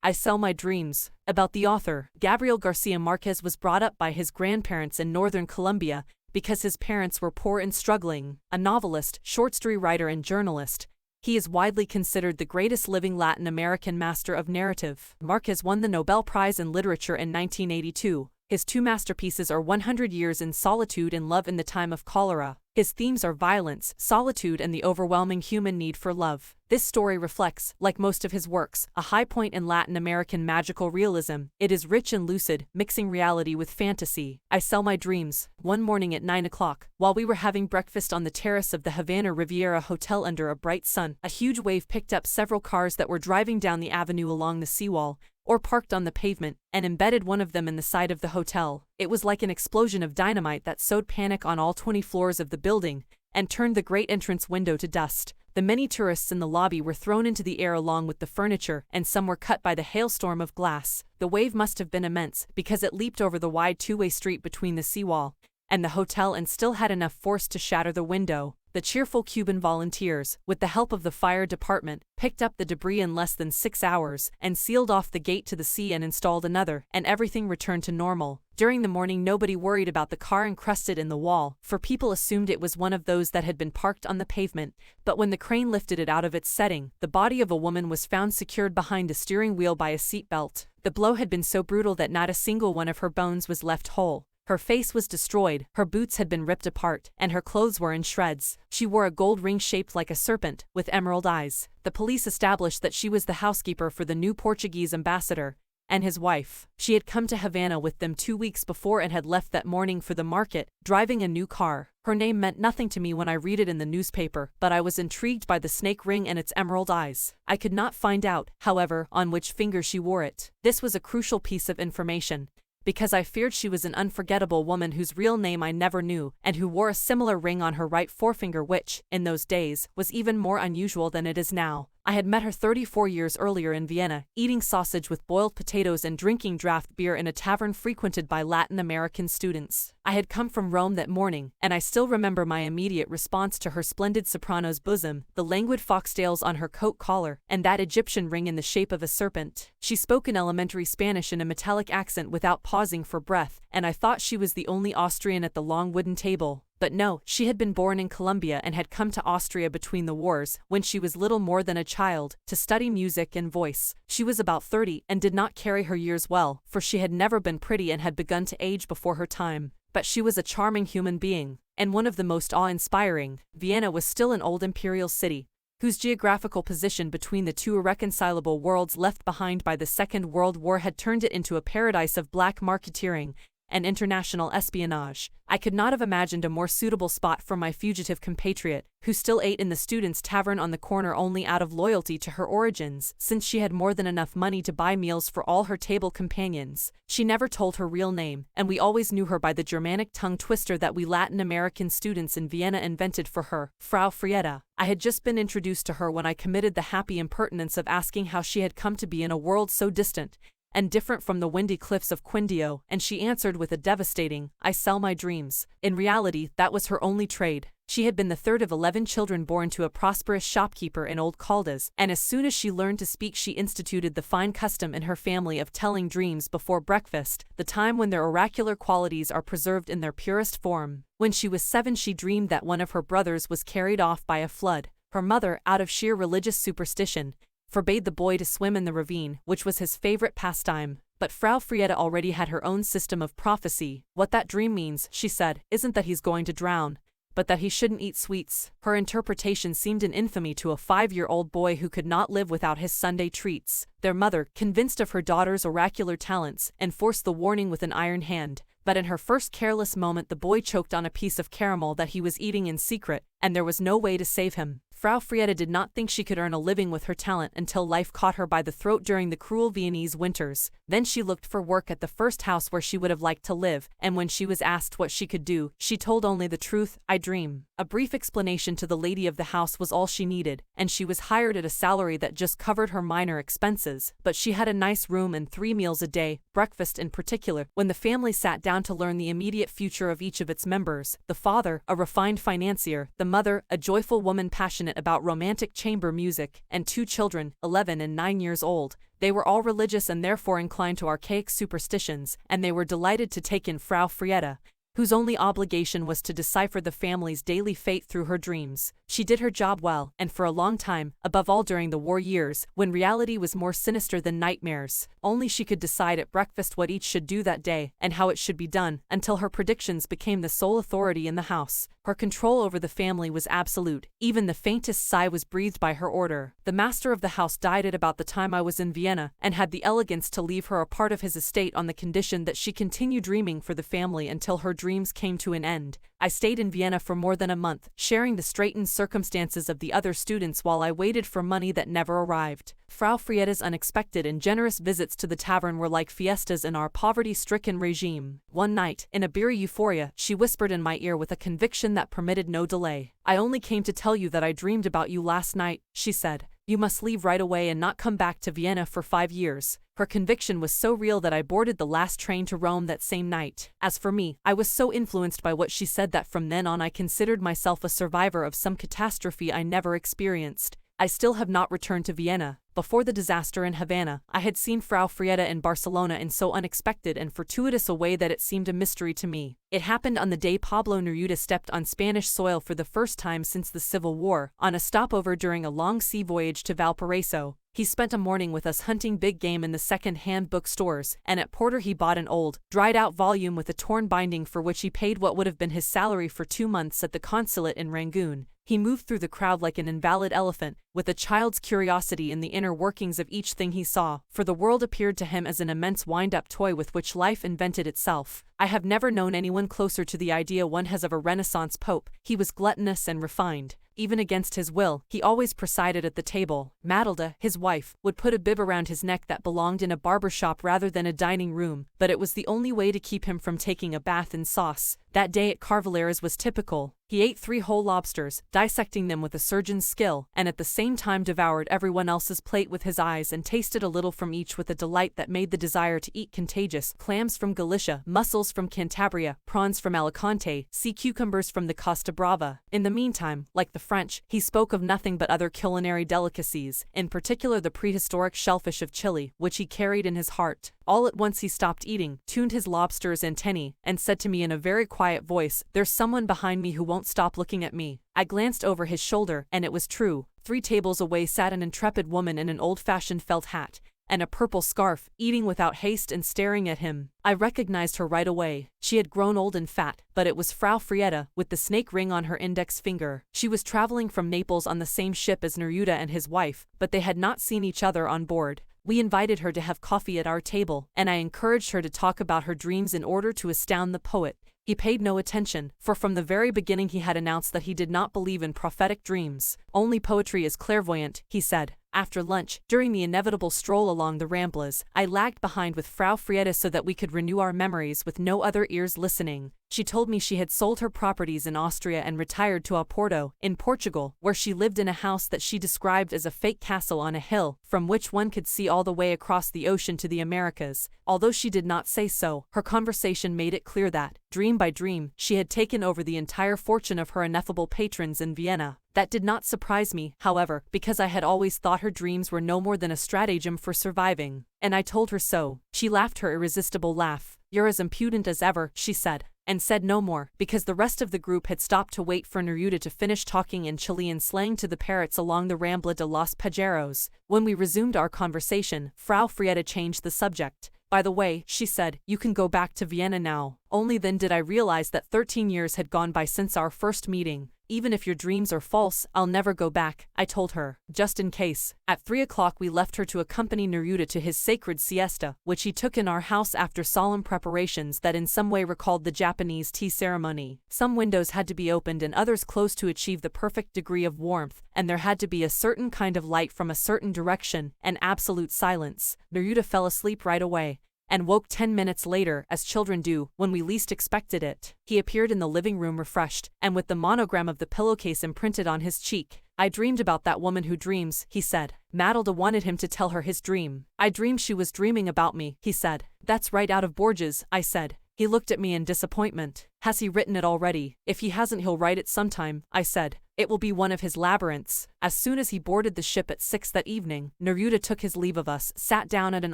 I Sell My Dreams. About the author, Gabriel Garcia Marquez was brought up by his grandparents in northern Colombia because his parents were poor and struggling. A novelist, short story writer and journalist, he is widely considered the greatest living Latin American master of narrative. Marquez won the Nobel Prize in Literature in 1982. His two masterpieces are 100 Years in Solitude and Love in the Time of Cholera. His themes are violence, solitude, and the overwhelming human need for love. This story reflects, like most of his works, a high point in Latin American magical realism. It is rich and lucid, mixing reality with fantasy. I Sell My Dreams. One morning at 9 o'clock, while we were having breakfast on the terrace of the Havana Riviera Hotel under a bright sun, a huge wave picked up several cars that were driving down the avenue along the seawall, or parked on the pavement, and embedded one of them in the side of the hotel. It was like an explosion of dynamite that sowed panic on all 20 floors of the building, and turned the great entrance window to dust. The many tourists in the lobby were thrown into the air along with the furniture, and some were cut by the hailstorm of glass. The wave must have been immense, because it leaped over the wide two-way street between the seawall and the hotel and still had enough force to shatter the window. The cheerful Cuban volunteers, with the help of the fire department, picked up the debris in less than 6 hours and sealed off the gate to the sea and installed another, and everything returned to normal. During the morning, nobody worried about the car encrusted in the wall, for people assumed it was one of those that had been parked on the pavement. But when the crane lifted it out of its setting, the body of a woman was found secured behind the steering wheel by a seatbelt. The blow had been so brutal that not a single one of her bones was left whole. Her face was destroyed, her boots had been ripped apart, and her clothes were in shreds. She wore a gold ring shaped like a serpent, with emerald eyes. The police established that she was the housekeeper for the new Portuguese ambassador and his wife. She had come to Havana with them 2 weeks before and had left that morning for the market, driving a new car. Her name meant nothing to me when I read it in the newspaper, but I was intrigued by the snake ring and its emerald eyes. I could not find out, however, on which finger she wore it. This was a crucial piece of information, because I feared she was an unforgettable woman whose real name I never knew, and who wore a similar ring on her right forefinger which, in those days, was even more unusual than it is now. I had met her 34 years earlier in Vienna, eating sausage with boiled potatoes and drinking draft beer in a tavern frequented by Latin American students. I had come from Rome that morning, and I still remember my immediate response to her splendid soprano's bosom, the languid foxtails on her coat collar, and that Egyptian ring in the shape of a serpent. She spoke in elementary Spanish in a metallic accent without pausing for breath, and I thought she was the only Austrian at the long wooden table. But no, she had been born in Colombia and had come to Austria between the wars, when she was little more than a child, to study music and voice. She was about 30 and did not carry her years well, for she had never been pretty and had begun to age before her time. But she was a charming human being, and one of the most awe-inspiring. Vienna was still an old imperial city, whose geographical position between the two irreconcilable worlds left behind by the Second World War had turned it into a paradise of black marketeering and international espionage. I could not have imagined a more suitable spot for my fugitive compatriot, who still ate in the students' tavern on the corner only out of loyalty to her origins, since she had more than enough money to buy meals for all her table companions. She never told her real name, and we always knew her by the Germanic tongue twister that we Latin American students in Vienna invented for her, Frau Frieda. I had just been introduced to her when I committed the happy impertinence of asking how she had come to be in a world so distant and different from the windy cliffs of Quindio, and she answered with a devastating, "I sell my dreams." In reality, that was her only trade. She had been the third of 11 children born to a prosperous shopkeeper in Old Caldas, and as soon as she learned to speak she instituted the fine custom in her family of telling dreams before breakfast, the time when their oracular qualities are preserved in their purest form. When she was 7 she dreamed that one of her brothers was carried off by a flood. Her mother, out of sheer religious superstition, forbade the boy to swim in the ravine, which was his favorite pastime. But Frau Frieda already had her own system of prophecy. What that dream means, she said, isn't that he's going to drown, but that he shouldn't eat sweets. Her interpretation seemed an infamy to a 5-year-old boy who could not live without his Sunday treats. Their mother, convinced of her daughter's oracular talents, enforced the warning with an iron hand. But in her first careless moment the boy choked on a piece of caramel that he was eating in secret, and there was no way to save him. Frau Frieda did not think she could earn a living with her talent until life caught her by the throat during the cruel Viennese winters. Then she looked for work at the first house where she would have liked to live, and when she was asked what she could do, she told only the truth, "I dream." A brief explanation to the lady of the house was all she needed, and she was hired at a salary that just covered her minor expenses. But she had a nice room and 3 meals a day, breakfast in particular. When the family sat down to learn the immediate future of each of its members, the father, a refined financier, the mother, a joyful woman passionate about romantic chamber music, and 2 children, 11 and 9 years old, They were all religious and therefore inclined to archaic superstitions, and they were delighted to take in Frau Frieda, whose only obligation was to decipher the family's daily fate through her dreams. She did her job well, and for a long time, above all during the war years, when reality was more sinister than nightmares. Only she could decide at breakfast what each should do that day, and how it should be done, until her predictions became the sole authority in the house. Her control over the family was absolute. Even the faintest sigh was breathed by her order. The master of the house died at about the time I was in Vienna, and had the elegance to leave her a part of his estate on the condition that she continue dreaming for the family until her dreams came to an end. I stayed in Vienna for more than a month, sharing the straitened circumstances of the other students while I waited for money that never arrived. Frau Frieda's unexpected and generous visits to the tavern were like fiestas in our poverty-stricken regime. One night, in a beery euphoria, she whispered in my ear with a conviction that permitted no delay. "I only came to tell you that I dreamed about you last night," she said. "You must leave right away and not come back to Vienna for 5 years." Her conviction was so real that I boarded the last train to Rome that same night. As for me, I was so influenced by what she said that from then on I considered myself a survivor of some catastrophe I never experienced. I still have not returned to Vienna. Before the disaster in Havana, I had seen Frau Frieda in Barcelona in so unexpected and fortuitous a way that it seemed a mystery to me. It happened on the day Pablo Neruda stepped on Spanish soil for the first time since the Civil War, on a stopover during a long sea voyage to Valparaiso. He spent a morning with us hunting big game in the second-hand bookstores, and at Porter he bought an old, dried-out volume with a torn binding for which he paid what would have been his salary for 2 months at the consulate in Rangoon. He moved through the crowd like an invalid elephant, with a child's curiosity in the inner workings of each thing he saw, for the world appeared to him as an immense wind-up toy with which life invented itself. I have never known anyone closer to the idea one has of a Renaissance pope. He was gluttonous and refined. Even against his will, he always presided at the table. Matilda, his wife, would put a bib around his neck that belonged in a barber shop rather than a dining room, but it was the only way to keep him from taking a bath in sauce. That day at Carvalera's was typical. He ate 3 whole lobsters, dissecting them with a surgeon's skill, and at the same time devoured everyone else's plate with his eyes and tasted a little from each with a delight that made the desire to eat contagious. Clams from Galicia, mussels from Cantabria, prawns from Alicante, sea cucumbers from the Costa Brava. In the meantime, like the French, he spoke of nothing but other culinary delicacies, in particular the prehistoric shellfish of Chile, which he carried in his heart. All at once he stopped eating, tuned his lobster's antennae, and said to me in a very quiet voice, "There's someone behind me who won't stop looking at me." I glanced over his shoulder, and it was true. 3 tables away sat an intrepid woman in an old-fashioned felt hat and a purple scarf, eating without haste and staring at him. I recognized her right away. She had grown old and fat, but it was Frau Frieda, with the snake ring on her index finger. She was traveling from Naples on the same ship as Neruda and his wife, but they had not seen each other on board. We invited her to have coffee at our table, and I encouraged her to talk about her dreams in order to astound the poet. He paid no attention, for from the very beginning he had announced that he did not believe in prophetic dreams. "Only poetry is clairvoyant," he said. After lunch, during the inevitable stroll along the Ramblas, I lagged behind with Frau Frieda so that we could renew our memories with no other ears listening. She told me she had sold her properties in Austria and retired to Oporto, in Portugal, where she lived in a house that she described as a fake castle on a hill, from which one could see all the way across the ocean to the Americas. Although she did not say so, her conversation made it clear that, dream by dream, she had taken over the entire fortune of her ineffable patrons in Vienna. That did not surprise me, however, because I had always thought her dreams were no more than a stratagem for surviving. And I told her so. She laughed her irresistible laugh. "You're as impudent as ever," she said, and said no more, because the rest of the group had stopped to wait for Neruda to finish talking in Chilean slang to the parrots along the Rambla de los Pajeros. When we resumed our conversation, Frau Frieda changed the subject. "By the way," she said, "you can go back to Vienna now." Only then did I realize that 13 years had gone by since our first meeting. "Even if your dreams are false, I'll never go back," I told her, just in case. At 3 o'clock we left her to accompany Neruda to his sacred siesta, which he took in our house after solemn preparations that in some way recalled the Japanese tea ceremony. Some windows had to be opened and others closed to achieve the perfect degree of warmth, and there had to be a certain kind of light from a certain direction, and absolute silence. Neruda fell asleep right away, and woke 10 minutes later, as children do, when we least expected it. He appeared in the living room refreshed, and with the monogram of the pillowcase imprinted on his cheek. "I dreamed about that woman who dreams," he said. Matilda wanted him to tell her his dream. "I dreamed she was dreaming about me," he said. "That's right out of Borges," I said. He looked at me in disappointment. "Has he written it already?" "If he hasn't he'll write it sometime," I said. It will be one of his labyrinths. As soon as he boarded the ship at 6 that evening, Neruda took his leave of us, sat down at an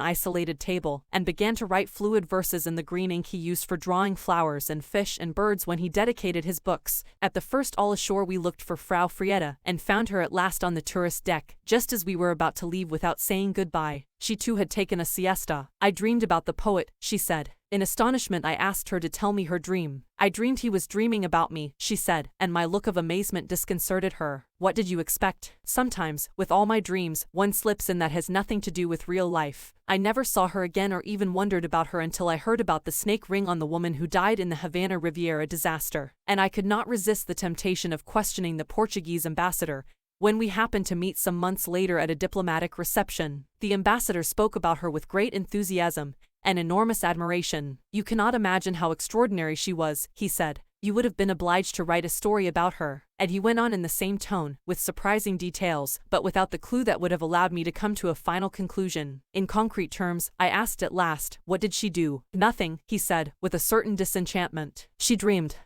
isolated table, and began to write fluid verses in the green ink he used for drawing flowers and fish and birds when he dedicated his books. At the first all ashore we looked for Frau Frieda, and found her at last on the tourist deck, just as we were about to leave without saying goodbye. She too had taken a siesta. I dreamed about the poet, she said. In astonishment I asked her to tell me her dream. I dreamed he was dreaming about me, she said, and my look of amazement disconcerted her. What did you expect? Sometimes, with all my dreams, one slips in that has nothing to do with real life. I never saw her again or even wondered about her until I heard about the snake ring on the woman who died in the Havana Riviera disaster, and I could not resist the temptation of questioning the Portuguese ambassador. When we happened to meet some months later at a diplomatic reception, the ambassador spoke about her with great enthusiasm and enormous admiration. You cannot imagine how extraordinary she was, he said. You would have been obliged to write a story about her. And he went on in the same tone, with surprising details, but without the clue that would have allowed me to come to a final conclusion. In concrete terms, I asked at last, what did she do? Nothing, he said, with a certain disenchantment. She dreamed.